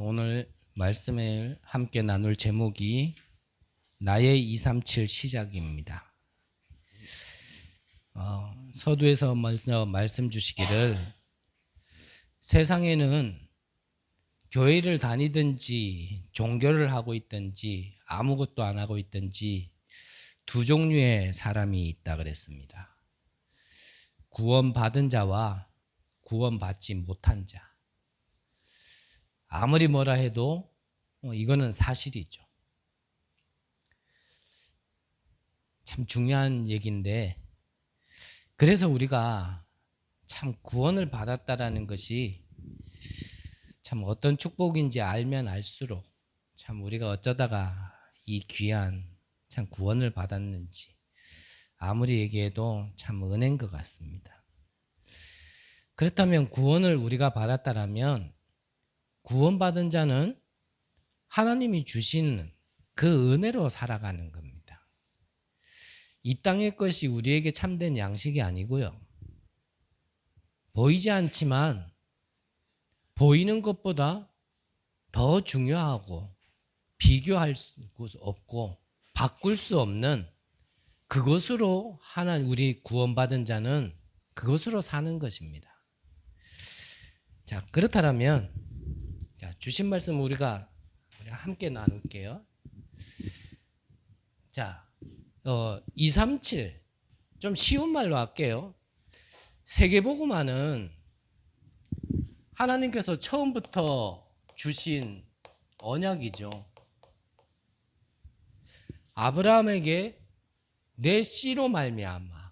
오늘 말씀을 함께 나눌 제목이 나의 237 시작입니다. 서두에서 먼저 말씀 주시기를 세상에는 교회를 다니든지 종교를 하고 있든지 아무것도 안 하고 있든지 두 종류의 사람이 있다 그랬습니다. 구원받은 자와 구원받지 못한 자. 아무리 뭐라 해도 이거는 사실이죠. 참 중요한 얘기인데, 그래서 우리가 참 구원을 받았다라는 것이 참 어떤 축복인지 알면 알수록 참 우리가 어쩌다가 이 귀한 참 구원을 받았는지 아무리 얘기해도 참 은혜인 것 같습니다. 그렇다면 구원을 우리가 받았다라면 구원받은 자는 하나님이 주시는 그 은혜로 살아가는 겁니다. 이 땅의 것이 우리에게 참된 양식이 아니고요. 보이지 않지만 보이는 것보다 더 중요하고 비교할 수 없고 바꿀 수 없는 그것으로 우리 구원받은 자는 그것으로 사는 것입니다. 자, 그렇다면 주신 말씀 우리가 함께 나눌게요. 자, 237 좀 쉬운 말로 할게요. 세계복음화는 하나님께서 처음부터 주신 언약이죠. 아브라함에게 내 씨로 말미암아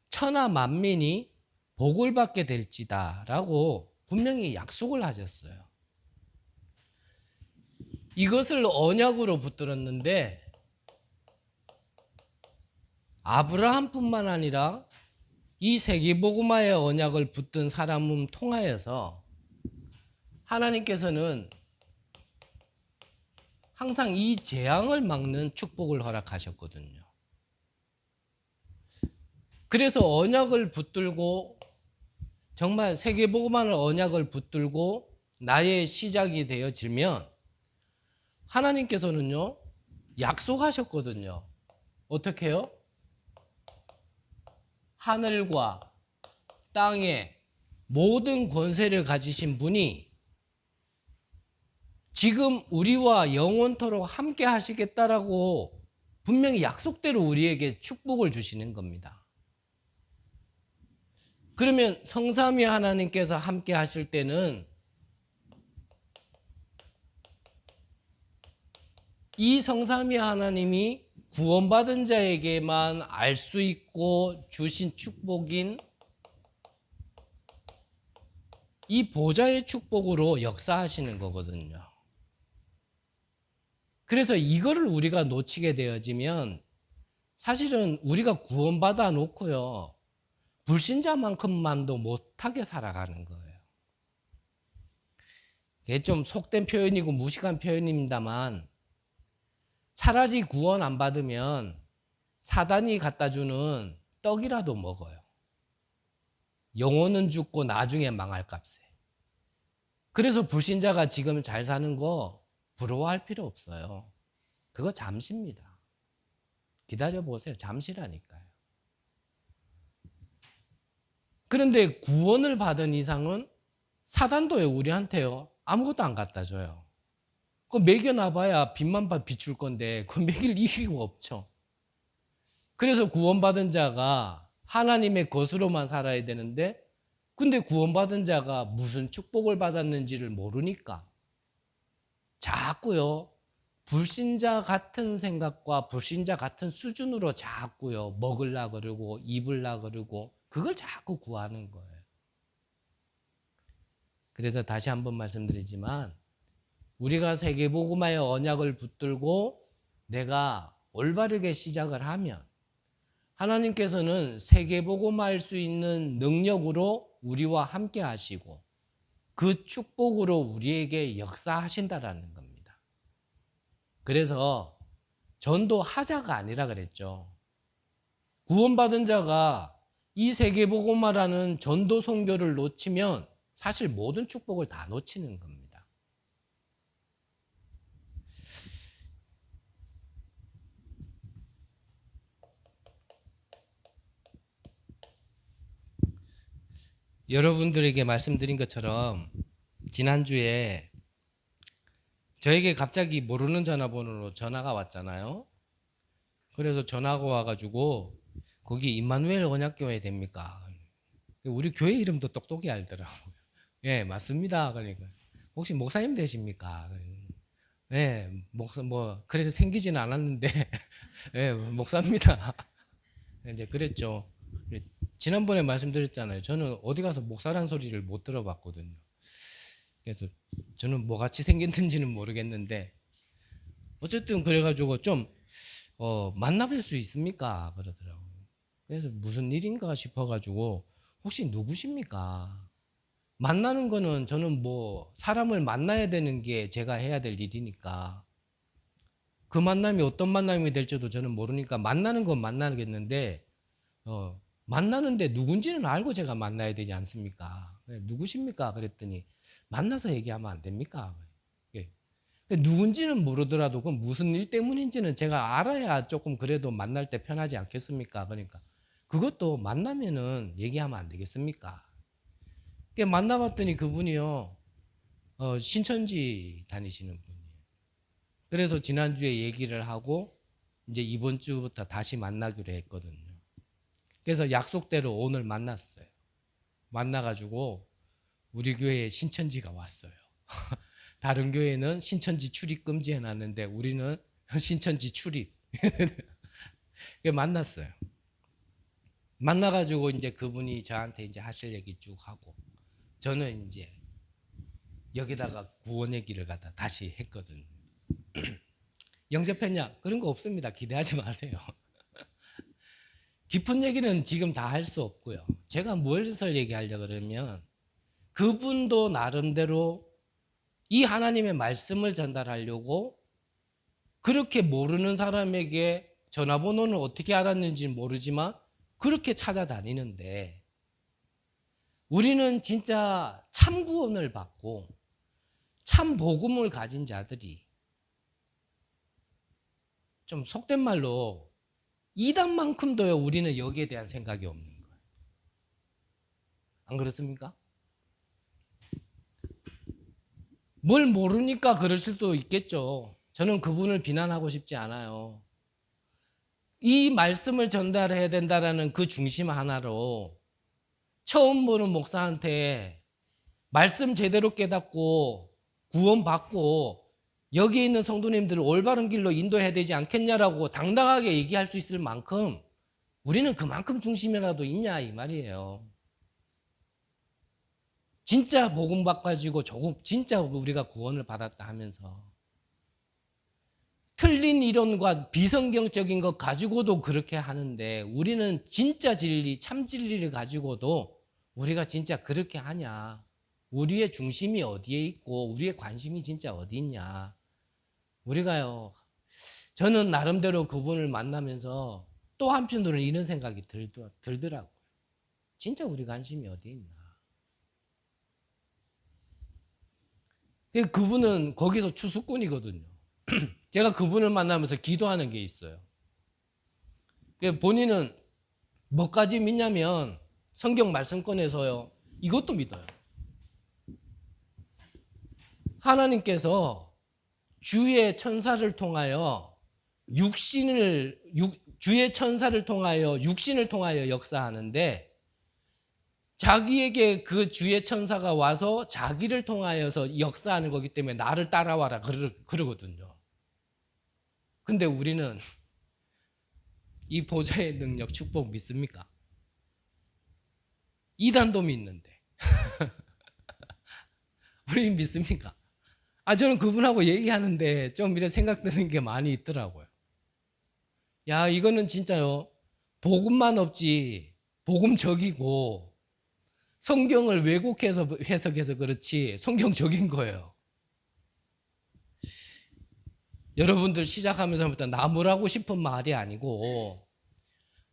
천하 만민이 복을 받게 될지다라고 분명히 약속을 하셨어요. 이것을 언약으로 붙들었는데 아브라함뿐만 아니라 이 세계복음화의 언약을 붙든 사람을 통하여서 하나님께서는 항상 이 재앙을 막는 축복을 허락하셨거든요. 그래서 언약을 붙들고 정말 세계복음화의 언약을 붙들고 나의 시작이 되어지면 하나님께서는요 약속하셨거든요. 어떻게 해요? 하늘과 땅의 모든 권세를 가지신 분이 지금 우리와 영원토록 함께 하시겠다라고 분명히 약속대로 우리에게 축복을 주시는 겁니다. 그러면 성삼위 하나님께서 함께 하실 때는 이 성삼위 하나님이 구원받은 자에게만 알 수 있고 주신 축복인 이 보좌의 축복으로 역사하시는 거거든요. 그래서 이거를 우리가 놓치게 되어지면 사실은 우리가 구원받아 놓고요 불신자만큼만도 못하게 살아가는 거예요. 이게 좀 속된 표현이고 무식한 표현입니다만 차라리 구원 안 받으면 사단이 갖다 주는 떡이라도 먹어요. 영혼은 죽고 나중에 망할 값에. 그래서 불신자가 지금 잘 사는 거 부러워할 필요 없어요. 그거 잠시입니다. 기다려보세요. 잠시라니까요. 그런데 구원을 받은 이상은 사단도요 우리한테요 아무것도 안 갖다 줘요. 그거 먹여놔봐야 빛만 비출 건데 그거 먹일 이유가 없죠. 그래서 구원받은 자가 하나님의 것으로만 살아야 되는데 근데 구원받은 자가 무슨 축복을 받았는지를 모르니까 자꾸요 불신자 같은 생각과 불신자 같은 수준으로 자꾸요 먹으려 그러고 입으려 그러고 그걸 자꾸 구하는 거예요. 그래서 다시 한번 말씀드리지만 우리가 세계복음화의 언약을 붙들고 내가 올바르게 시작을 하면 하나님께서는 세계복음화할 수 있는 능력으로 우리와 함께 하시고 그 축복으로 우리에게 역사하신다라는 겁니다. 그래서 전도하자가 아니라 그랬죠. 구원받은 자가 이 세계복음화라는 전도 선교를 놓치면 사실 모든 축복을 다 놓치는 겁니다. 여러분들에게 말씀드린 것처럼 지난주에 저에게 갑자기 모르는 전화번호로 전화가 왔잖아요. 그래서 전화가 와가지고 거기 임마누엘 언약교회 됩니까? 우리 교회 이름도 똑똑히 알더라고요. 예, 맞습니다. 그러니까 혹시 목사님 되십니까? 예, 목사 뭐 그래서 생기지는 않았는데 예, 목사입니다. 이제 그랬죠. 지난번에 말씀드렸잖아요. 저는 어디 가서 목사란 소리를 못 들어봤거든요. 그래서 저는 뭐 같이 생겼는지는 모르겠는데 어쨌든 그래가지고 좀 만나뵐 수 있습니까? 그러더라고요. 그래서 무슨 일인가 싶어가지고 혹시 누구십니까? 만나는 거는 저는 뭐 사람을 만나야 되는 게 제가 해야 될 일이니까 그 만남이 어떤 만남이 될지도 저는 모르니까 만나는 건 만나겠는데 만나는데 누군지는 알고 제가 만나야 되지 않습니까? 누구십니까? 그랬더니 만나서 얘기하면 안 됩니까? 예. 누군지는 모르더라도 그 무슨 일 때문인지는 제가 알아야 조금 그래도 만날 때 편하지 않겠습니까? 그러니까 그것도 만나면은 얘기하면 안 되겠습니까? 만나봤더니 그분이요 신천지 다니시는 분이에요. 그래서 지난주에 얘기를 하고 이제 이번 주부터 다시 만나기로 했거든요. 그래서 약속대로 오늘 만났어요. 만나가지고 우리 교회에 신천지가 왔어요. 다른 교회는 신천지 출입 금지해놨는데 우리는 신천지 출입. 만났어요. 만나가지고 이제 그분이 저한테 이제 하실 얘기 쭉 하고 저는 이제 여기다가 구원 얘기를 갖다 다시 했거든요. 영접했냐? 그런 거 없습니다. 기대하지 마세요. 깊은 얘기는 지금 다 할 수 없고요. 제가 무엇을 얘기하려고 그러면 그분도 나름대로 이 하나님의 말씀을 전달하려고 그렇게 모르는 사람에게 전화번호는 어떻게 알았는지는 모르지만 그렇게 찾아다니는데 우리는 진짜 참 구원을 받고 참 복음을 가진 자들이 좀 속된 말로 이단만큼도요 우리는 여기에 대한 생각이 없는 거예요. 안 그렇습니까? 뭘 모르니까 그럴 수도 있겠죠. 저는 그분을 비난하고 싶지 않아요. 이 말씀을 전달해야 된다라는 그 중심 하나로 처음 보는 목사한테 말씀 제대로 깨닫고 구원받고 여기에 있는 성도님들을 올바른 길로 인도해야 되지 않겠냐라고 당당하게 얘기할 수 있을 만큼 우리는 그만큼 중심이라도 있냐 이 말이에요. 진짜 복음 바꿔지고 조금 진짜 우리가 구원을 받았다 하면서 틀린 이론과 비성경적인 것 가지고도 그렇게 하는데 우리는 진짜 진리, 참 진리를 가지고도 우리가 진짜 그렇게 하냐? 우리의 중심이 어디에 있고 우리의 관심이 진짜 어디 있냐? 우리가요. 저는 나름대로 그분을 만나면서 또 한편으로는 이런 생각이 들더라고요. 진짜 우리 관심이 어디 있나? 그분은 거기서 추수꾼이거든요. 제가 그분을 만나면서 기도하는 게 있어요. 본인은 뭐까지 믿냐면 성경 말씀 꺼내서요. 이것도 믿어요. 하나님께서 주의 천사를 통하여 주의 천사를 통하여 육신을 통하여 역사하는데 자기에게 그 주의 천사가 와서 자기를 통하여서 역사하는 거기 때문에 나를 따라와라 그러거든요. 근데 우리는 이 보좌의 능력, 축복 믿습니까? 이단도 믿는데 우리 믿습니까? 저는 그분하고 얘기하는데 좀 이런 생각 드는 게 많이 있더라고요. 야, 이거는 진짜요. 복음만 없지 복음적이고 성경을 왜곡해서 해석해서 그렇지 성경적인 거예요. 여러분들 시작하면서부터 나무라고 싶은 말이 아니고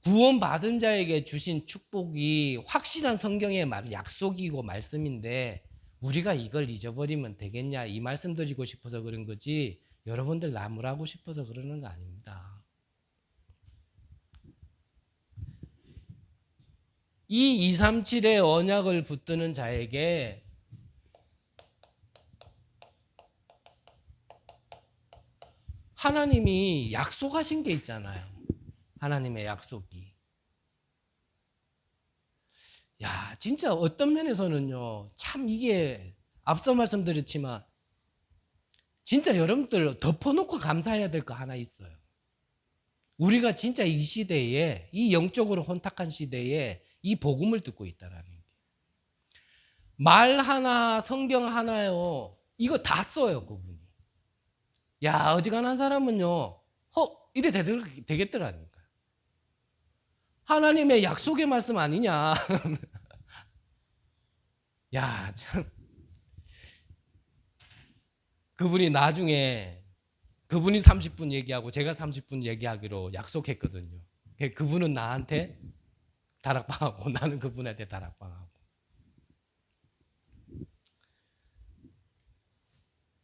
구원받은 자에게 주신 축복이 확실한 성경의 약속이고 말씀인데 우리가 이걸 잊어버리면 되겠냐 이 말씀 드리고 싶어서 그런 거지 여러분들 나무라고 싶어서 그러는 거 아닙니다. 이 237의 언약을 붙드는 자에게 하나님이 약속하신 게 있잖아요. 하나님의 약속이. 야, 진짜 어떤 면에서는요, 참 이게 앞서 말씀드렸지만 진짜 여러분들 덮어놓고 감사해야 될 거 하나 있어요. 우리가 진짜 이 시대에, 이 영적으로 혼탁한 시대에 이 복음을 듣고 있다라는 게. 말 하나, 성경 하나요, 이거 다 써요, 그분이. 야, 어지간한 사람은요, 이래 되겠더라니까. 하나님의 약속의 말씀 아니냐. 야, 참. 그분이 나중에, 그분이 30분 얘기하고 제가 30분 얘기하기로 약속했거든요. 그분은 나한테 다락방하고 나는 그분한테 다락방하고.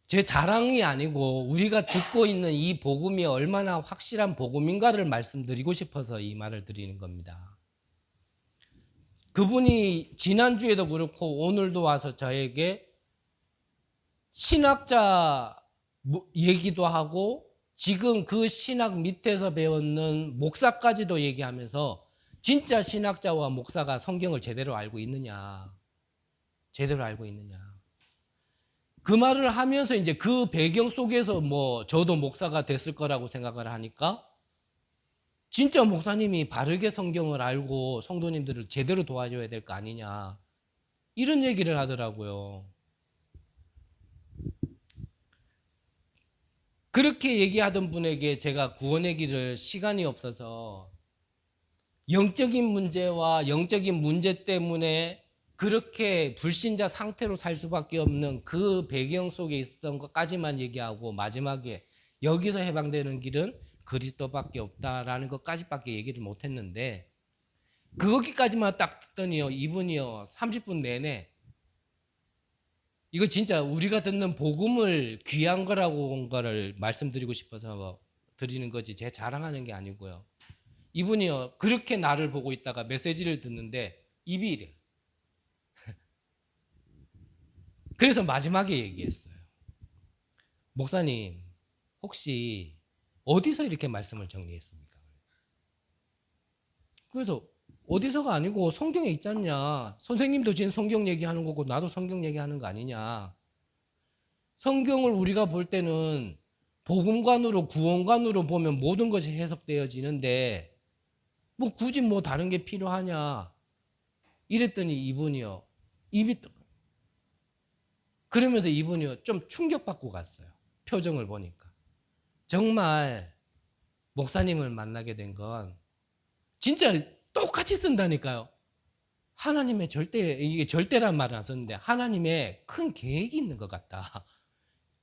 제 자랑이 아니고 우리가 듣고 있는 이 복음이 얼마나 확실한 복음인가를 말씀드리고 싶어서 이 말을 드리는 겁니다. 그분이 지난주에도 그렇고 오늘도 와서 저에게 신학자 얘기도 하고 지금 그 신학 밑에서 배웠는 목사까지도 얘기하면서 진짜 신학자와 목사가 성경을 제대로 알고 있느냐, 제대로 알고 있느냐. 그 말을 하면서 이제 그 배경 속에서 뭐 저도 목사가 됐을 거라고 생각을 하니까 진짜 목사님이 바르게 성경을 알고 성도님들을 제대로 도와줘야 될 거 아니냐, 이런 얘기를 하더라고요. 그렇게 얘기하던 분에게 제가 구원의 길을 시간이 없어서 영적인 문제와 영적인 문제 때문에 그렇게 불신자 상태로 살 수밖에 없는 그 배경 속에 있었던 것까지만 얘기하고 마지막에 여기서 해방되는 길은 그리스도밖에 없다라는 것까지밖에 얘기를 못했는데 그거기까지만 딱 듣더니요, 이분이요 30분 내내 이거 진짜 우리가 듣는 복음을 귀한 거라고 온 거를 말씀드리고 싶어서 드리는 거지 제 자랑하는 게 아니고요. 이분이요 그렇게 나를 보고 있다가 메시지를 듣는데 입이 이래. 그래서 마지막에 얘기했어요. 목사님 혹시 어디서 이렇게 말씀을 정리했습니까? 그래서 어디서가 아니고 성경에 있지 않냐. 선생님도 지금 성경 얘기하는 거고 나도 성경 얘기하는 거 아니냐. 성경을 우리가 볼 때는 복음관으로 구원관으로 보면 모든 것이 해석되어지는데 뭐 굳이 뭐 다른 게 필요하냐 이랬더니 이분이요 입이 그러면서 이분이요 좀 충격받고 갔어요. 표정을 보니까 정말 목사님을 만나게 된 건 진짜 똑같이 쓴다니까요. 하나님의 절대, 이게 절대란 말은 안 썼는데 하나님의 큰 계획이 있는 것 같다.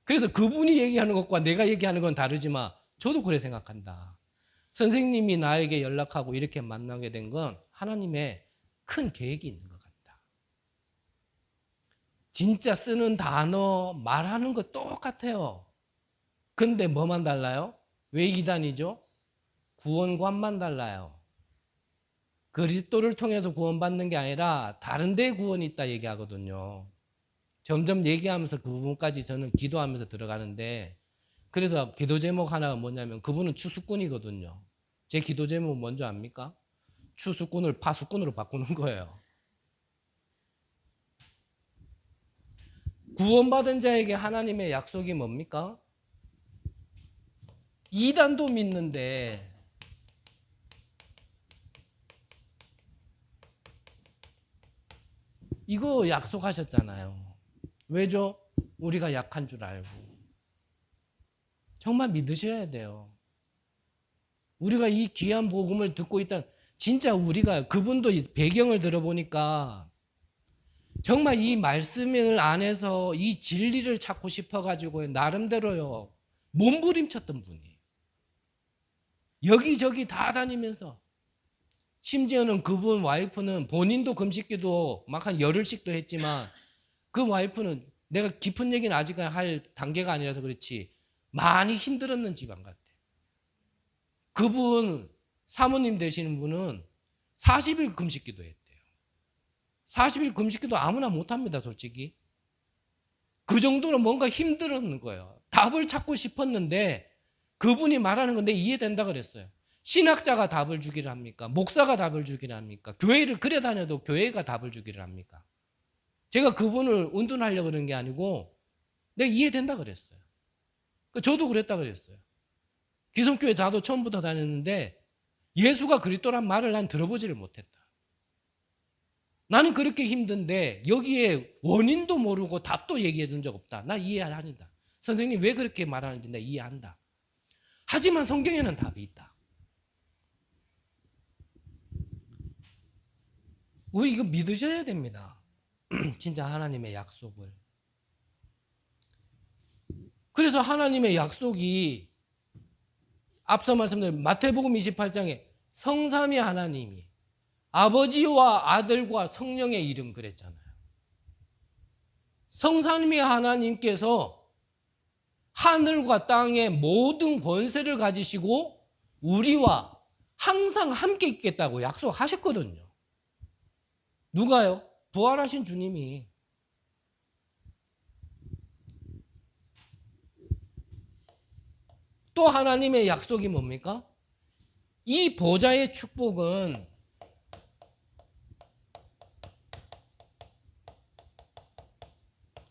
그래서 그분이 얘기하는 것과 내가 얘기하는 건 다르지만 저도 그래 생각한다. 선생님이 나에게 연락하고 이렇게 만나게 된 건 하나님의 큰 계획이 있는 것 같다. 진짜 쓰는 단어, 말하는 거 똑같아요. 근데 뭐만 달라요? 왜 이단이죠? 구원관만 달라요. 그리스도를 통해서 구원받는 게 아니라 다른 데 구원이 있다 얘기하거든요. 점점 얘기하면서 그 부분까지 저는 기도하면서 들어가는데 그래서 기도 제목 하나가 뭐냐면 그분은 추수꾼이거든요. 제 기도 제목은 뭔지 압니까? 추수꾼을 파수꾼으로 바꾸는 거예요. 구원받은 자에게 하나님의 약속이 뭡니까? 이단도 믿는데 이거 약속하셨잖아요. 왜죠? 우리가 약한 줄 알고. 정말 믿으셔야 돼요. 우리가 이 귀한 복음을 듣고 있다. 진짜 우리가 그분도 배경을 들어보니까 정말 이 말씀을 안에서 이 진리를 찾고 싶어가지고 나름대로요 몸부림쳤던 분이에요. 여기저기 다 다니면서 심지어는 그분 와이프는 본인도 금식기도 막 한 열흘씩도 했지만 그 와이프는 내가 깊은 얘기는 아직 할 단계가 아니라서 그렇지 많이 힘들었는 집안 같아. 그분 사모님 되시는 분은 40일 금식기도 했대요. 40일 금식기도 아무나 못합니다, 솔직히. 그 정도로 뭔가 힘들었는 거예요. 답을 찾고 싶었는데 그분이 말하는 건데 이해된다 그랬어요. 신학자가 답을 주기를 합니까? 목사가 답을 주기를 합니까? 교회를 그래 다녀도 교회가 답을 주기를 합니까? 제가 그분을 운동하려고 그런 게 아니고 내가 이해된다 그랬어요. 저도 그랬다 그랬어요. 기성교회 자도 처음부터 다녔는데 예수가 그리스도란 말을 난 들어보지를 못했다. 나는 그렇게 힘든데 여기에 원인도 모르고 답도 얘기해 준 적 없다. 나 이해한다. 선생님 왜 그렇게 말하는지 나 이해한다. 하지만 성경에는 답이 있다. 우리 이거 믿으셔야 됩니다. 진짜 하나님의 약속을. 그래서 하나님의 약속이 앞서 말씀드린 마태복음 28장에 성삼위 하나님이 아버지와 아들과 성령의 이름 그랬잖아요. 성삼위 하나님께서 하늘과 땅의 모든 권세를 가지시고 우리와 항상 함께 있겠다고 약속하셨거든요. 누가요? 부활하신 주님이. 또 하나님의 약속이 뭡니까? 이 보좌의 축복은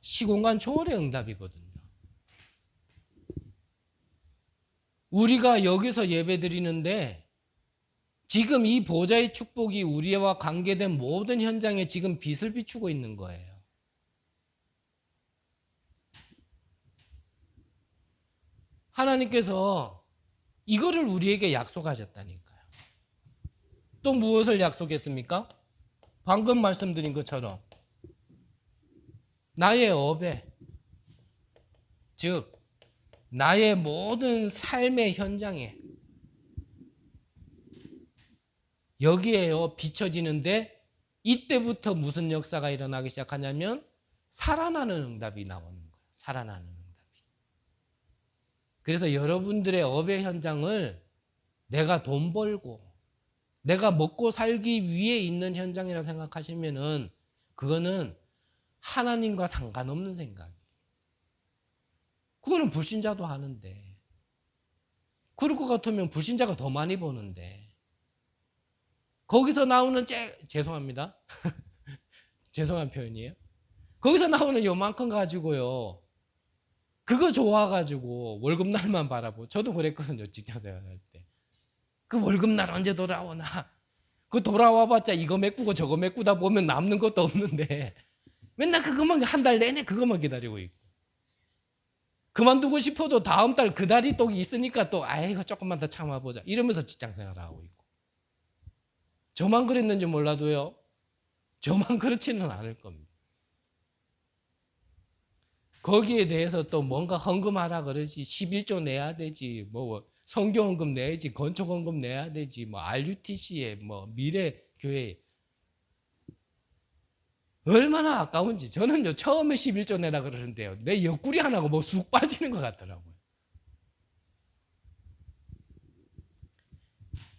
시공간 초월의 응답이거든요. 우리가 여기서 예배드리는데 지금 이 보좌의 축복이 우리와 관계된 모든 현장에 지금 빛을 비추고 있는 거예요. 하나님께서 이거를 우리에게 약속하셨다니까요. 또 무엇을 약속했습니까? 방금 말씀드린 것처럼 나의 업에, 즉 나의 모든 삶의 현장에 여기에요 비춰지는데 이때부터 무슨 역사가 일어나기 시작하냐면 살아나는 응답이 나오는 거예요. 살아나는 응답이. 그래서 여러분들의 업의 현장을 내가 돈 벌고 내가 먹고 살기 위해 있는 현장이라고 생각하시면은 그거는 하나님과 상관없는 생각이에요. 그거는 불신자도 하는데 그럴 것 같으면 불신자가 더 많이 버는데 거기서 나오는 죄송합니다. 죄송한 표현이에요. 거기서 나오는 요만큼 가지고요. 그거 좋아가지고 월급날만 바라보고 저도 그랬거든요. 직장 생활할 때. 그 월급날 언제 돌아오나. 그 돌아와봤자 이거 메꾸고 저거 메꾸다 보면 남는 것도 없는데 맨날 그것만 한 달 내내 그것만 기다리고 있고 그만두고 싶어도 다음 달 그 달이 또 있으니까 또 아이고 조금만 더 참아보자 이러면서 직장 생활을 하고 있고 저만 그랬는지 몰라도요. 저만 그렇지는 않을 겁니다. 거기에 대해서 또 뭔가 헌금하라 그러지 11조 내야 되지 뭐 선교헌금 내야지 건축헌금 내야 되지 뭐 RUTC에 뭐 미래교회 얼마나 아까운지 저는요 처음에 11조 내라 그러는데요 내 옆구리 하나가 뭐 쑥 빠지는 것 같더라고요.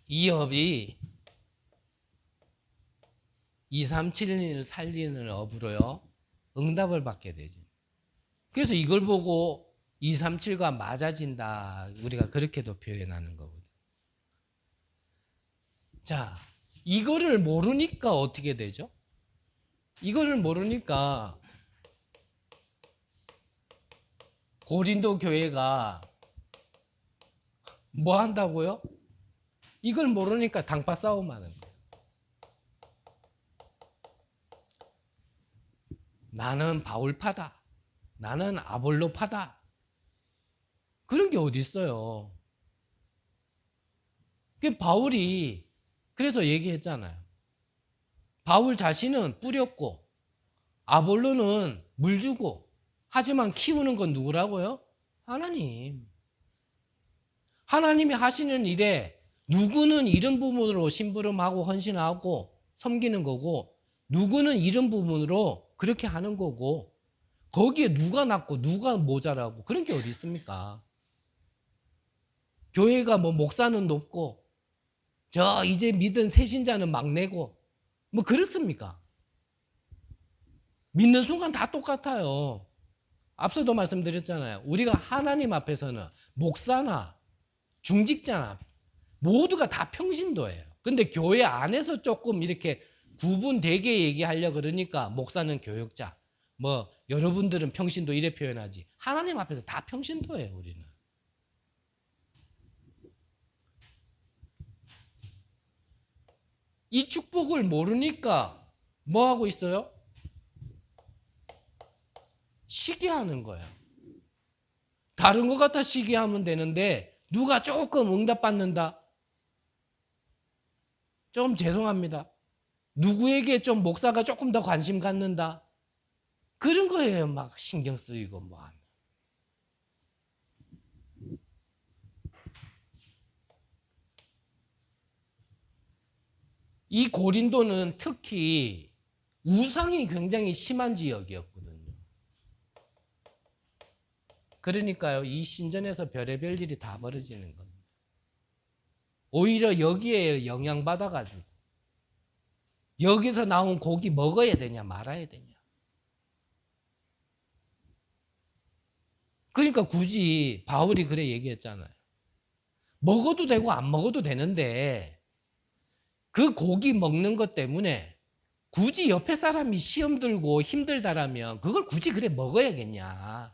이 업이 237을 살리는 업으로요 응답을 받게 되죠. 그래서 이걸 보고 237과 맞아진다 우리가 그렇게도 표현하는 거거든요. 자, 이거를 모르니까 어떻게 되죠? 이거를 모르니까 고린도 교회가 뭐 한다고요? 이걸 모르니까 당파 싸움하는 거예요. 나는 바울파다. 나는 아볼로파다. 그런 게 어디 있어요? 바울이 그래서 얘기했잖아요. 바울 자신은 뿌렸고 아볼로는 물 주고 하지만 키우는 건 누구라고요? 하나님. 하나님이 하시는 일에 누구는 이런 부분으로 심부름하고 헌신하고 섬기는 거고 누구는 이런 부분으로 그렇게 하는 거고 거기에 누가 낫고 누가 모자라고 그런 게 어디 있습니까? 교회가 뭐 목사는 높고 저 이제 믿은 새신자는 막내고 뭐 그렇습니까? 믿는 순간 다 똑같아요. 앞서도 말씀드렸잖아요. 우리가 하나님 앞에서는 목사나 중직자나 모두가 다 평신도예요. 근데 교회 안에서 조금 이렇게 구분되게 얘기하려 그러니까 목사는 교역자, 뭐 여러분들은 평신도 이래 표현하지. 하나님 앞에서 다 평신도예요, 우리는. 이 축복을 모르니까 뭐 하고 있어요? 시기하는 거야. 다른 것 같아 시기하면 되는데 누가 조금 응답받는다? 좀 죄송합니다. 누구에게 좀 목사가 조금 더 관심 갖는다? 그런 거예요. 막 신경 쓰이고 뭐 하는. 이 고린도는 특히 우상이 굉장히 심한 지역이었거든요. 그러니까요, 이 신전에서 별의별 일이 다 벌어지는 겁니다. 오히려 여기에 영향받아가지고 여기서 나온 고기 먹어야 되냐 말아야 되냐. 그러니까 굳이 바울이 그래 얘기했잖아요. 먹어도 되고 안 먹어도 되는데 그 고기 먹는 것 때문에 굳이 옆에 사람이 시험 들고 힘들다라면 그걸 굳이 그래 먹어야겠냐.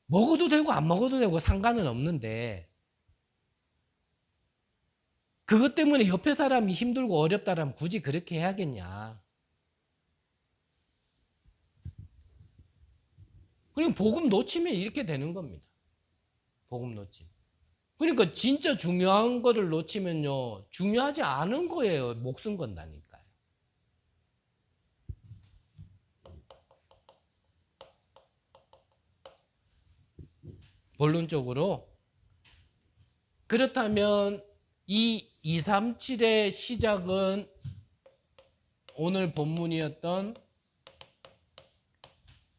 먹어도 되고 안 먹어도 되고 상관은 없는데 그것 때문에 옆에 사람이 힘들고 어렵다라면 굳이 그렇게 해야겠냐. 그리고 복음 놓치면 이렇게 되는 겁니다. 복음 놓치면. 그러니까 진짜 중요한 거를 놓치면요. 중요하지 않은 거예요. 목숨 건다니까요. 본론적으로 그렇다면 이 237의 시작은 오늘 본문이었던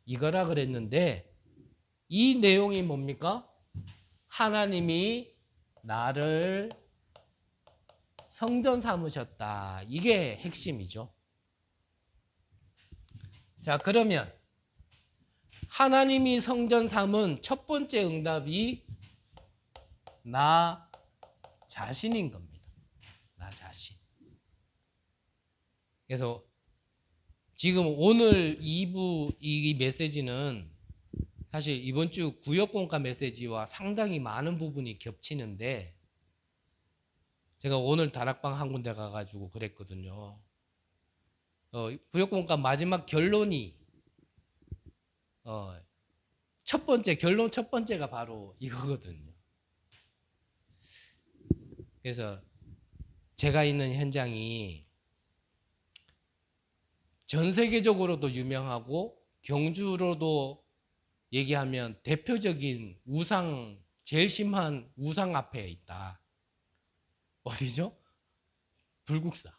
이거라 그랬는데 이 내용이 뭡니까? 하나님이 나를 성전 삼으셨다. 이게 핵심이죠. 자, 그러면 하나님이 성전 삼은 첫 번째 응답이 나 자신인 겁니다. 나 자신. 그래서 지금 오늘 2부 이 메시지는 사실 이번 주 구역공과 메시지와 상당히 많은 부분이 겹치는데 제가 오늘 다락방 한 군데 가가지고 그랬거든요. 구역공과 마지막 결론이 첫 번째 결론 첫 번째가 바로 이거거든요. 그래서 제가 있는 현장이 전 세계적으로도 유명하고 경주로도 얘기하면 대표적인 우상, 제일 심한 우상 앞에 있다. 어디죠? 불국사.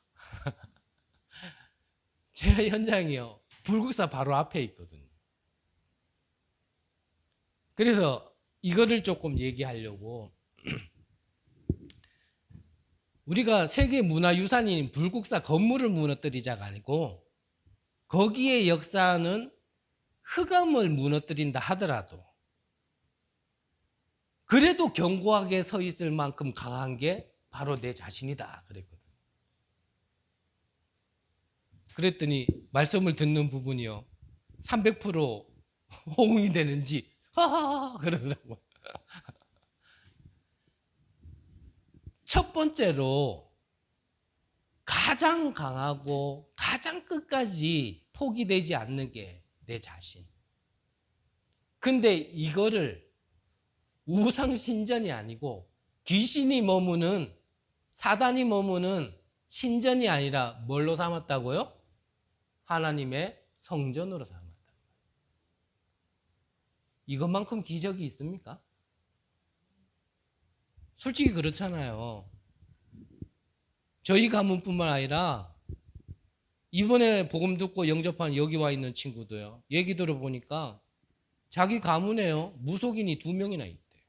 제 현장이요. 불국사 바로 앞에 있거든요. 그래서 이거를 조금 얘기하려고 우리가 세계문화유산인 불국사 건물을 무너뜨리자가 아니고 거기에 역사는 흑암을 무너뜨린다 하더라도 그래도 견고하게 서 있을 만큼 강한 게 바로 내 자신이다 그랬거든. 그랬더니 말씀을 듣는 부분이요 300% 호응이 되는지 하하 그러더라고요. 첫 번째로 가장 강하고 가장 끝까지 포기되지 않는 게 내 자신. 근데 이거를 우상신전이 아니고 귀신이 머무는 사단이 머무는 신전이 아니라 뭘로 삼았다고요? 하나님의 성전으로 삼았다. 이것만큼 기적이 있습니까? 솔직히 그렇잖아요. 저희 가문뿐만 아니라 이번에 복음 듣고 영접한 여기 와 있는 친구도요. 얘기 들어보니까 자기 가문에요. 무속인이 2명이나 있대요.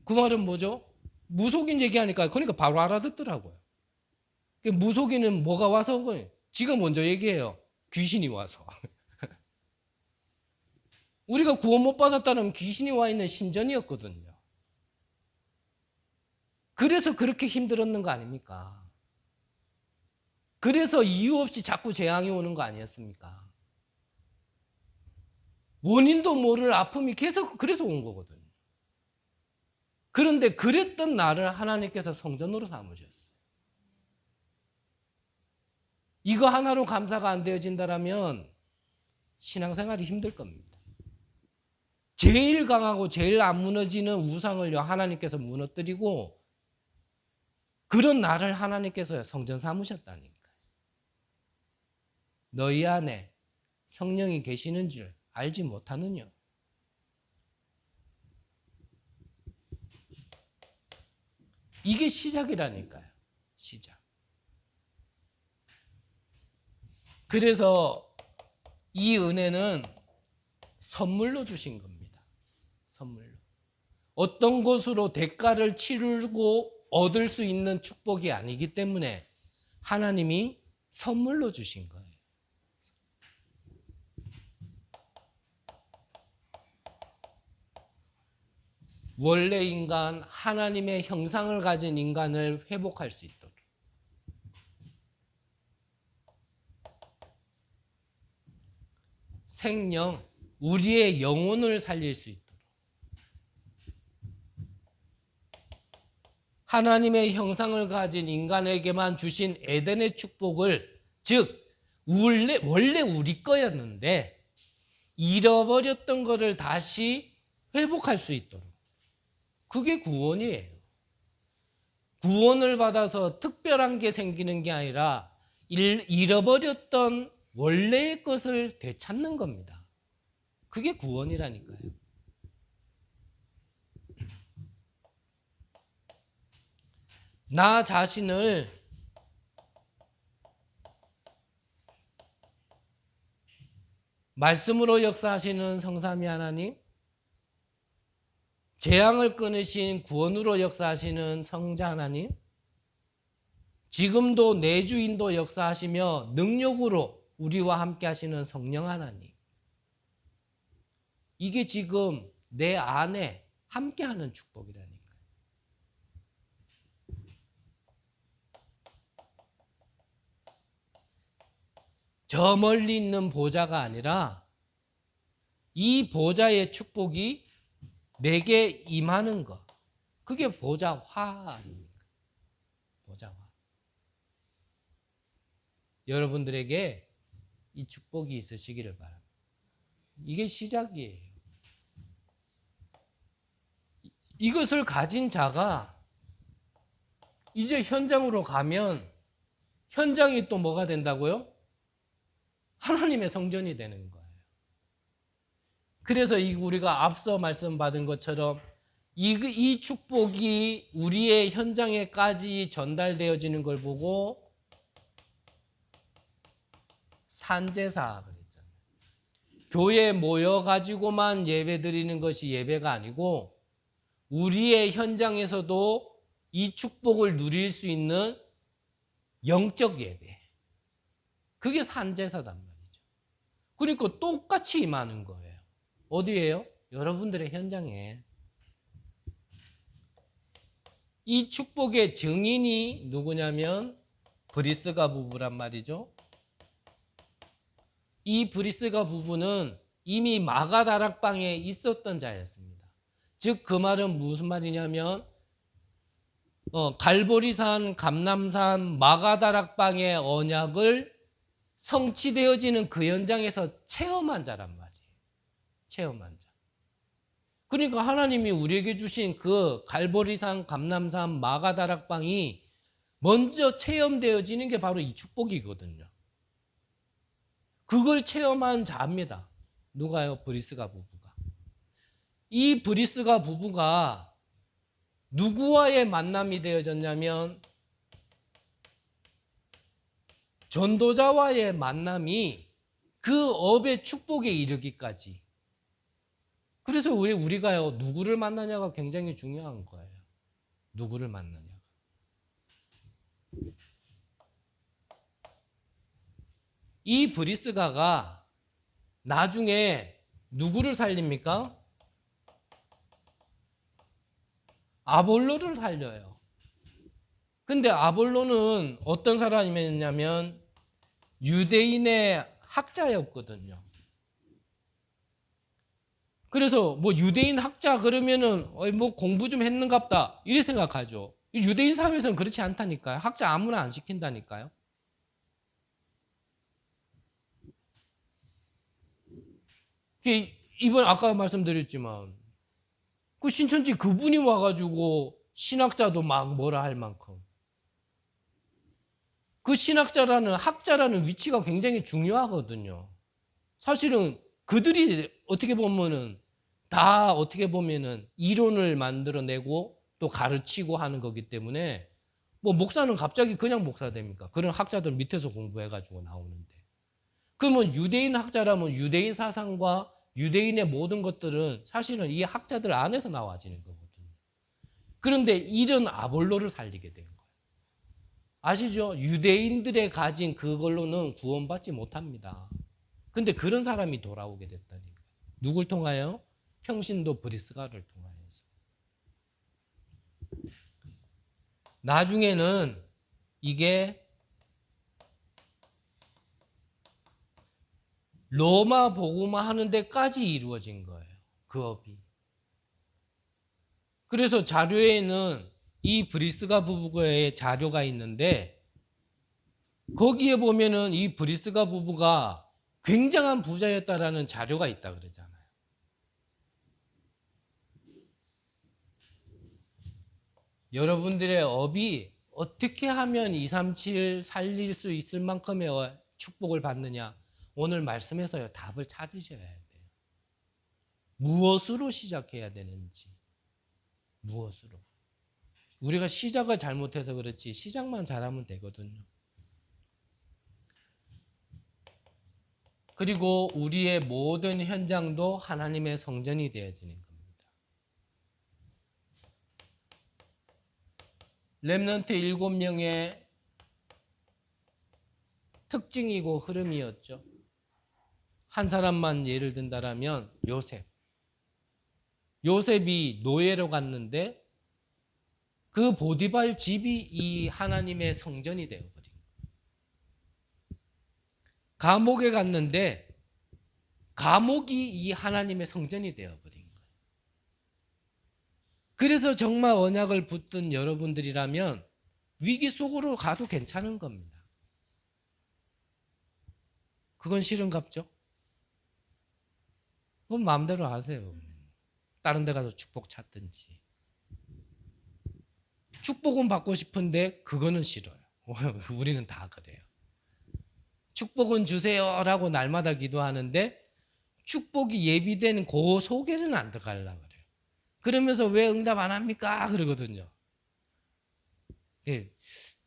그 말은 뭐죠? 무속인 얘기하니까 그러니까 바로 알아듣더라고요. 무속인은 뭐가 와서 지가 먼저 얘기해요. 귀신이 와서. 우리가 구원 못 받았다는 귀신이 와 있는 신전이었거든요. 그래서 그렇게 힘들었는 거 아닙니까? 그래서 이유 없이 자꾸 재앙이 오는 거 아니었습니까? 원인도 모를 아픔이 계속 그래서 온 거거든요. 그런데 그랬던 나를 하나님께서 성전으로 삼으셨어요. 이거 하나로 감사가 안 되어진다면 신앙생활이 힘들 겁니다. 제일 강하고 제일 안 무너지는 우상을 하나님께서 무너뜨리고 그런 나를 하나님께서 성전 삼으셨다니까요. 너희 안에 성령이 계시는 줄 알지 못하느냐. 이게 시작이라니까요. 시작. 그래서 이 은혜는 선물로 주신 겁니다. 선물로. 어떤 것으로 대가를 치르고 얻을 수 있는 축복이 아니기 때문에 하나님이 선물로 주신 거예요. 원래 인간, 하나님의 형상을 가진 인간을 회복할 수 있도록. 생명, 우리의 영혼을 살릴 수 있도록. 하나님의 형상을 가진 인간에게만 주신 에덴의 축복을, 즉 원래 우리 거였는데 잃어버렸던 것을 다시 회복할 수 있도록. 그게 구원이에요. 구원을 받아서 특별한 게 생기는 게 아니라 잃어버렸던 원래의 것을 되찾는 겁니다. 그게 구원이라니까요. 나 자신을 말씀으로 역사하시는 성삼위 하나님, 재앙을 끊으신 구원으로 역사하시는 성자 하나님, 지금도 내 주인도 역사하시며 능력으로 우리와 함께 하시는 성령 하나님, 이게 지금 내 안에 함께 하는 축복이라니까요. 저 멀리 있는 보좌가 아니라 이 보좌의 축복이 내게 임하는 것, 그게 보좌화 아닙니까? 보좌화. 여러분들에게 이 축복이 있으시기를 바랍니다. 이게 시작이에요. 이것을 가진 자가 이제 현장으로 가면 현장이 또 뭐가 된다고요? 하나님의 성전이 되는 거예요. 그래서 우리가 앞서 말씀받은 것처럼 이 축복이 우리의 현장에까지 전달되어지는 걸 보고 산제사 그랬잖아요. 교회에 모여가지고만 예배 드리는 것이 예배가 아니고 우리의 현장에서도 이 축복을 누릴 수 있는 영적 예배. 그게 산제사단 말이죠. 그러니까 똑같이 임하는 거예요. 어디예요? 여러분들의 현장에. 이 축복의 증인이 누구냐면 브리스가 부부란 말이죠. 이 브리스가 부부는 이미 마가다락방에 있었던 자였습니다. 즉 그 말은 무슨 말이냐면 갈보리산, 감람산, 마가다락방의 언약을 성취되어지는 그 현장에서 체험한 자란 말이에요. 체험한 자. 그러니까 하나님이 우리에게 주신 그 갈보리산, 감람산, 마가다락방이 먼저 체험되어지는 게 바로 이 축복이거든요. 그걸 체험한 자입니다. 누가요? 브리스가 부부가. 이 브리스가 부부가 누구와의 만남이 되어졌냐면 전도자와의 만남이 그 업의 축복에 이르기까지. 그래서 우리가요, 누구를 만나냐가 굉장히 중요한 거예요. 누구를 만나냐가. 이 브리스가가 나중에 누구를 살립니까? 아볼로를 살려요. 근데 아볼로는 어떤 사람이었냐면 유대인의 학자였거든요. 그래서 뭐 유대인 학자 그러면은 뭐 공부 좀 했는갑다 이렇게 생각하죠. 유대인 사회에서는 그렇지 않다니까요. 학자 아무나 안 시킨다니까요. 이번 아까 말씀드렸지만 그 신천지 그분이 와가지고 신학자도 막 뭐라 할 만큼 그 신학자라는 학자라는 위치가 굉장히 중요하거든요. 사실은 그들이 어떻게 보면은 다 어떻게 보면은 이론을 만들어내고 또 가르치고 하는 거기 때문에 뭐 목사는 갑자기 그냥 목사 됩니까? 그런 학자들 밑에서 공부해가지고 나오는데. 그러면 유대인 학자라면 유대인 사상과 유대인의 모든 것들은 사실은 이 학자들 안에서 나와지는 거거든요. 그런데 이런 아볼로를 살리게 된 거예요. 아시죠? 유대인들의 가진 그걸로는 구원받지 못합니다. 근데 그런 사람이 돌아오게 됐다니까. 누굴 통하여? 평신도 브리스가를 통하여서. 나중에는 이게 로마 복음화 하는 데까지 이루어진 거예요. 그 업이. 그래서 자료에는 이 브리스가 부부의 자료가 있는데 거기에 보면은 이 브리스가 부부가 굉장한 부자였다라는 자료가 있다 그러잖아요. 여러분들의 업이 어떻게 하면 237 살릴 수 있을 만큼의 축복을 받느냐? 오늘 말씀에서요 답을 찾으셔야 돼요. 무엇으로 시작해야 되는지. 무엇으로. 우리가 시작을 잘못해서 그렇지 시작만 잘하면 되거든요. 그리고 우리의 모든 현장도 하나님의 성전이 되어지는 겁니다. 렘넌트 7명의 특징이고 흐름이었죠. 한 사람만 예를 든다면 요셉. 요셉이 노예로 갔는데 그 보디발 집이 이 하나님의 성전이 되어버린 거예요. 감옥에 갔는데 감옥이 이 하나님의 성전이 되어버린 거예요. 그래서 정말 언약을 붙든 여러분들이라면 위기 속으로 가도 괜찮은 겁니다. 그건 싫은갑죠? 그건 마음대로 하세요. 다른 데 가서 축복 찾든지. 축복은 받고 싶은데 그거는 싫어요. 우리는 다 그래요. 축복은 주세요라고 날마다 기도하는데 축복이 예비된 그 속에는 안 들어가려고 그래요. 그러면서 왜 응답 안 합니까? 그러거든요.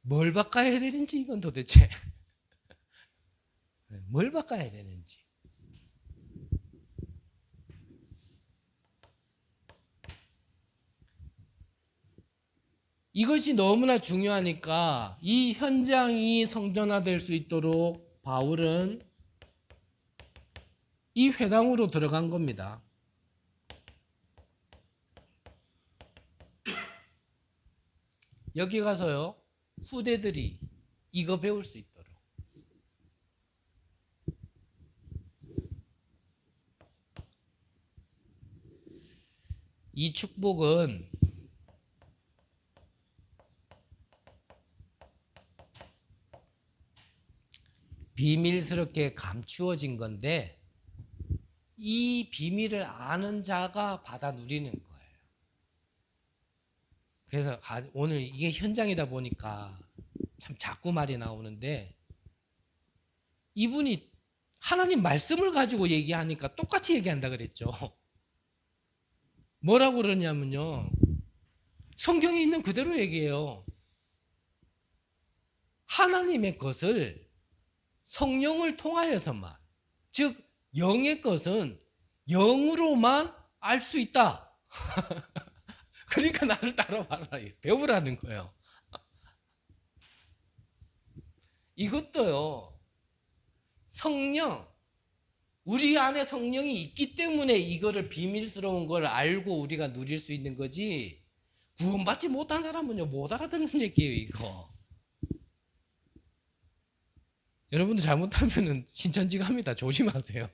뭘 바꿔야 되는지 이건 도대체 뭘 바꿔야 되는지. 이것이 너무나 중요하니까 이 현장이 성전화될 수 있도록 바울은 이 회당으로 들어간 겁니다. 여기 가서요 후대들이 이거 배울 수 있도록. 이 축복은 비밀스럽게 감추어진 건데 이 비밀을 아는 자가 받아 누리는 거예요. 그래서 오늘 이게 현장이다 보니까 참 자꾸 말이 나오는데 이분이 하나님 말씀을 가지고 얘기하니까 똑같이 얘기한다 그랬죠. 뭐라고 그러냐면요. 성경에 있는 그대로 얘기해요. 하나님의 것을 성령을 통하여서만, 즉 영의 것은 영으로만 알 수 있다. 그러니까 나를 따라와라. 배우라는 거예요. 이것도요. 성령, 우리 안에 성령이 있기 때문에 이거를 비밀스러운 걸 알고 우리가 누릴 수 있는 거지, 구원받지 못한 사람은요 못 알아듣는 얘기예요 이거. 여러분들 잘못하면 신천지갑니다. 조심하세요.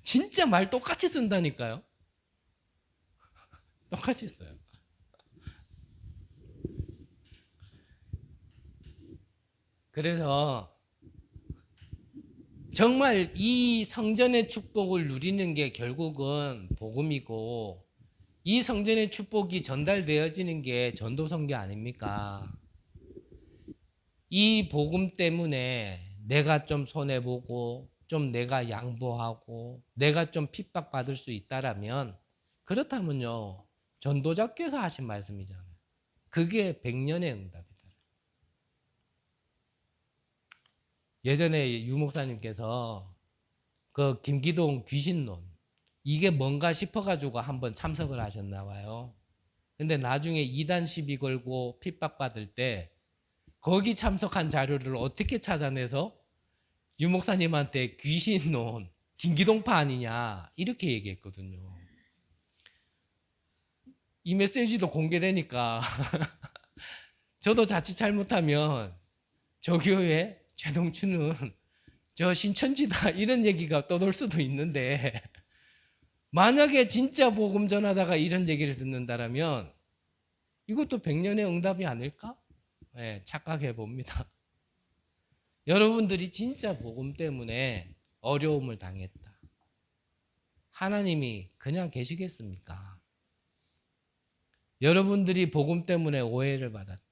진짜 말 똑같이 쓴다니까요. 똑같이 써요. 그래서 정말 이 성전의 축복을 누리는 게 결국은 복음이고, 이 성전의 축복이 전달되어지는 게 전도선교 아닙니까? 이 복음 때문에 내가 좀 손해보고, 좀 내가 양보하고, 내가 좀 핍박받을 수 있다라면, 그렇다면요 전도자께서 하신 말씀이잖아요. 그게 100년의 응답이다. 예전에 유 목사님께서 그 김기동 귀신론, 이게 뭔가 싶어가지고 한번 참석을 하셨나 봐요. 근데 나중에 이단 시비 걸고 핍박받을 때 거기 참석한 자료를 어떻게 찾아내서 유 목사님한테 귀신론 김기동파 아니냐 이렇게 얘기했거든요. 이 메시지도 공개되니까 저도 자칫 잘못하면 저 교회 최동춘은 저 신천지다 이런 얘기가 떠돌 수도 있는데, 만약에 진짜 복음 전하다가 이런 얘기를 듣는다라면 이것도 100년의 응답이 아닐까? 네, 착각해 봅니다. 여러분들이 진짜 복음 때문에 어려움을 당했다. 하나님이 그냥 계시겠습니까? 여러분들이 복음 때문에 오해를 받았다.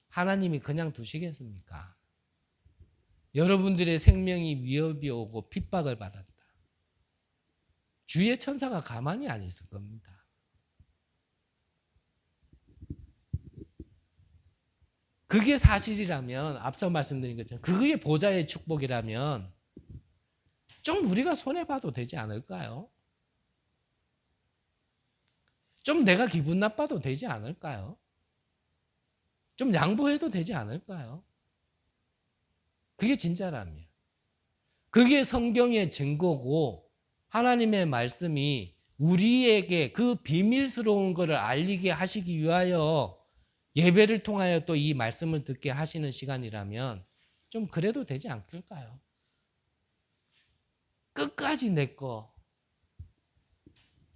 하나님이 그냥 두시겠습니까? 여러분들의 생명이 위협이 오고 핍박을 받았다. 주의 천사가 가만히 안 있을 겁니다. 그게 사실이라면, 앞서 말씀드린 것처럼 그게 보좌의 축복이라면 좀 우리가 손해봐도 되지 않을까요? 좀 내가 기분 나빠도 되지 않을까요? 좀 양보해도 되지 않을까요? 그게 진짜라면, 그게 성경의 증거고 하나님의 말씀이 우리에게 그 비밀스러운 것을 알리게 하시기 위하여 예배를 통하여 또 이 말씀을 듣게 하시는 시간이라면 좀 그래도 되지 않을까요? 끝까지 내 거,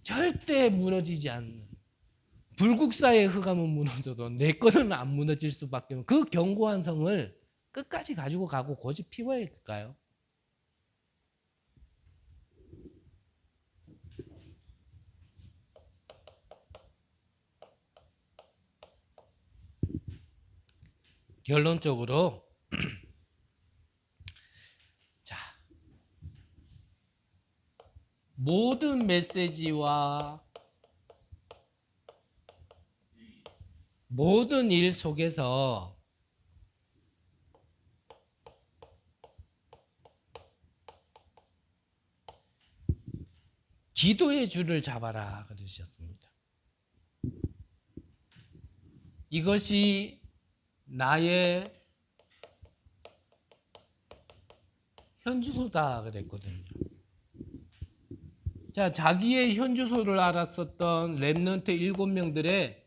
절대 무너지지 않는, 불국사의 흑암은 무너져도 내 거는 안 무너질 수밖에 없는 그 견고한 성을 끝까지 가지고 가고 고집 피워야 할까요? 결론적으로 자, 모든 메시지와 모든 일 속에서 기도의 줄을 잡아라 그러셨습니다. 이것이 나의 현주소다 그랬거든요. 자, 자기의 현주소를 알았었던 렘넌트 7명들의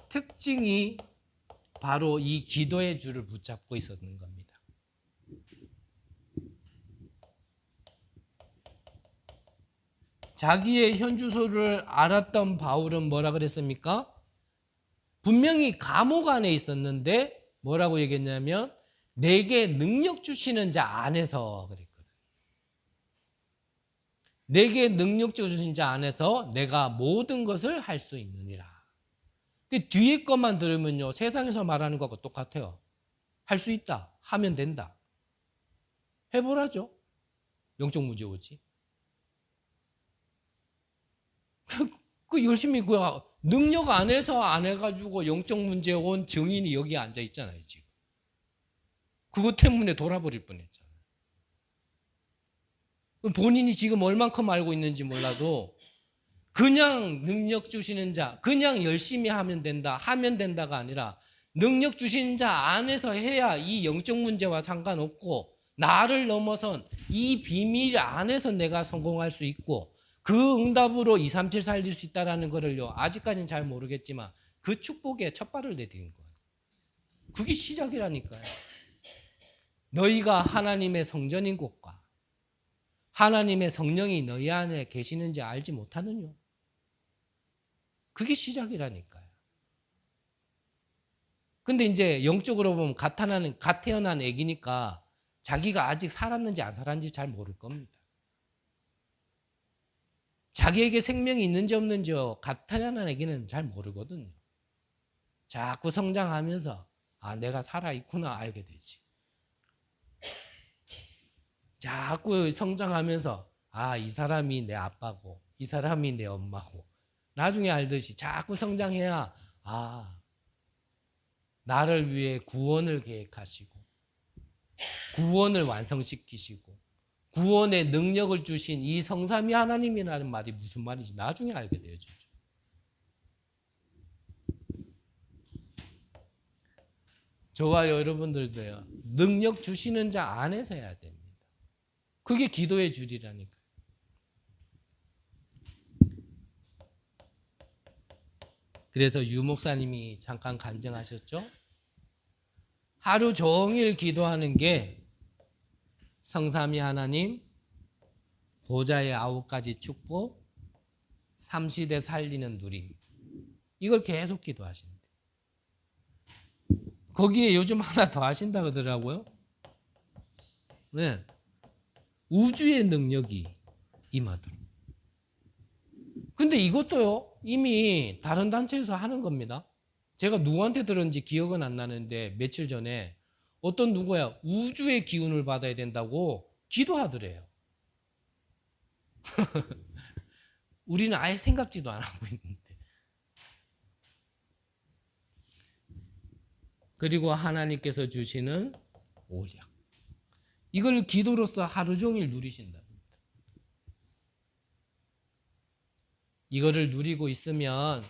특징이 바로 이 기도의 줄을 붙잡고 있었는 겁니다. 자기의 현주소를 알았던 바울은 뭐라 그랬습니까? 분명히 감옥 안에 있었는데 뭐라고 얘기했냐면 내게 능력 주시는 자 안에서 그랬거든. 내게 능력 주신 자 안에서 내가 모든 것을 할 수 있느니라. 그 뒤에 것만 들으면요 세상에서 말하는 것과 똑같아요. 할 수 있다. 하면 된다. 해보라죠. 영적 문제 오지. 그 열심히 그 능력 안에서 안 해가지고 영적 문제 온 증인이 여기 앉아 있잖아요 지금. 그것 때문에 돌아버릴 뻔했잖아요. 본인이 지금 얼만큼 알고 있는지 몰라도 그냥 능력 주시는 자, 그냥 열심히 하면 된다, 하면 된다가 아니라 능력 주시는 자 안에서 해야 이 영적 문제와 상관없고 나를 넘어선 이 비밀 안에서 내가 성공할 수 있고 그 응답으로 237 살릴 수 있다는 것을요. 아직까지는 잘 모르겠지만 그 축복에 첫 발을 내딛는 거예요. 그게 시작이라니까요. 너희가 하나님의 성전인 곳과 하나님의 성령이 너희 안에 계시는지 알지 못하느냐. 그게 시작이라니까요. 근데 이제 영적으로 보면 갓 태어난 애기니까 자기가 아직 살았는지 안 살았는지 잘 모를 겁니다. 자기에게 생명이 있는지 없는지 갓 태어난 애기는 잘 모르거든요. 자꾸 성장하면서 아, 내가 살아있구나 알게 되지. 자꾸 성장하면서 아, 이 사람이 내 아빠고 이 사람이 내 엄마고 나중에 알듯이 자꾸 성장해야 아, 나를 위해 구원을 계획하시고 구원을 완성시키시고 구원의 능력을 주신 이 성삼위 하나님이라는 말이 무슨 말인지 나중에 알게 되어지죠. 저와 여러분들도요. 능력 주시는 자 안에서 해야 됩니다. 그게 기도의 줄이라니까요. 그래서 유 목사님이 잠깐 간증하셨죠. 하루 종일 기도하는 게 성삼위 하나님, 보좌의 9가지 축복, 삼시대 살리는 누림. 이걸 계속 기도하신대. 거기에 요즘 하나 더 하신다 그러더라고요. 네. 우주의 능력이 임하도록. 근데 이것도요, 이미 다른 단체에서 하는 겁니다. 제가 누구한테 들었는지 기억은 안 나는데 며칠 전에 어떤 누구야 우주의 기운을 받아야 된다고 기도하더래요. 우리는 아예 생각지도 안 하고 있는데. 그리고 하나님께서 주시는 오력. 이걸 기도로서 하루 종일 누리신답니다. 이거를 누리고 있으면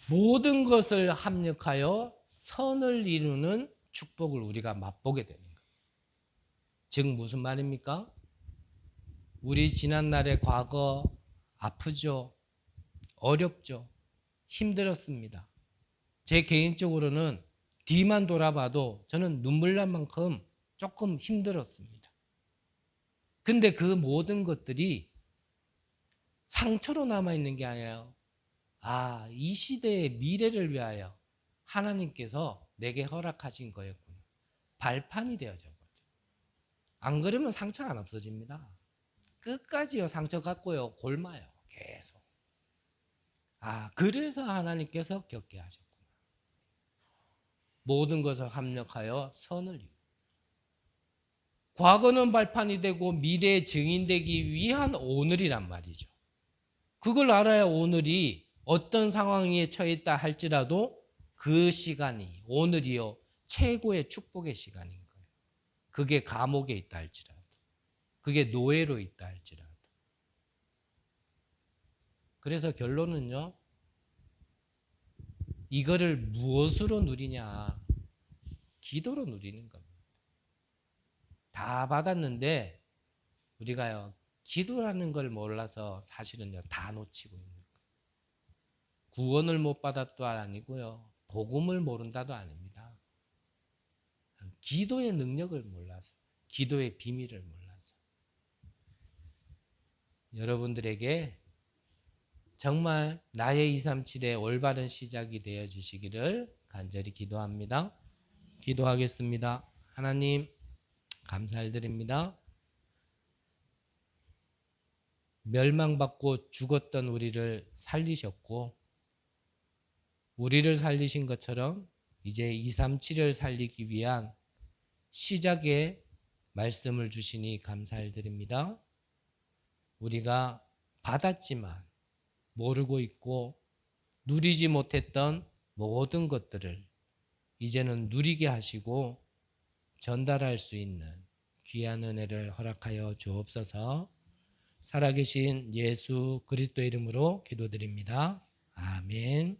모든 것을 합력하여 선을 이루는 축복을 우리가 맛보게 되는 거예요. 즉 무슨 말입니까? 우리 지난날의 과거 아프죠. 어렵죠. 힘들었습니다. 제 개인적으로는 뒤만 돌아봐도 저는 눈물 날 만큼 조금 힘들었습니다. 근데 그 모든 것들이 상처로 남아있는 게 아니라 아, 이 시대의 미래를 위하여 하나님께서 내게 허락하신 거였구나. 발판이 되어져 버려요. 안 그러면 상처가 안 없어집니다. 끝까지요 상처 갖고요 골마요 계속. 아, 그래서 하나님께서 겪게 하셨구나. 모든 것을 합력하여 선을 이루고 과거는 발판이 되고 미래의 증인되기 위한 오늘이란 말이죠. 그걸 알아야 오늘이 어떤 상황에 처해 있다 할지라도 그 시간이 오늘이요 최고의 축복의 시간인 거예요. 그게 감옥에 있다 할지라도 그게 노예로 있다 할지라도. 그래서 결론은요. 이거를 무엇으로 누리냐? 기도로 누리는 겁니다. 다 받았는데 우리가요. 기도라는 걸 몰라서 사실은요. 다 놓치고 있는 거예요. 구원을 못 받았도 아니고요. 복음을 모른다도 아닙니다. 기도의 능력을 몰라서 기도의 비밀을 몰라서 여러분들에게 정말 나의 237의 올바른 시작이 되어 주시기를 간절히 기도합니다. 기도하겠습니다. 하나님 감사드립니다. 멸망받고 죽었던 우리를 살리셨고 우리를 살리신 것처럼 이제 237을 살리기 위한 시작의 말씀을 주시니 감사드립니다. 우리가 받았지만 모르고 있고 누리지 못했던 모든 것들을 이제는 누리게 하시고 전달할 수 있는 귀한 은혜를 허락하여 주옵소서. 살아계신 예수 그리스도의 이름으로 기도드립니다. 아멘.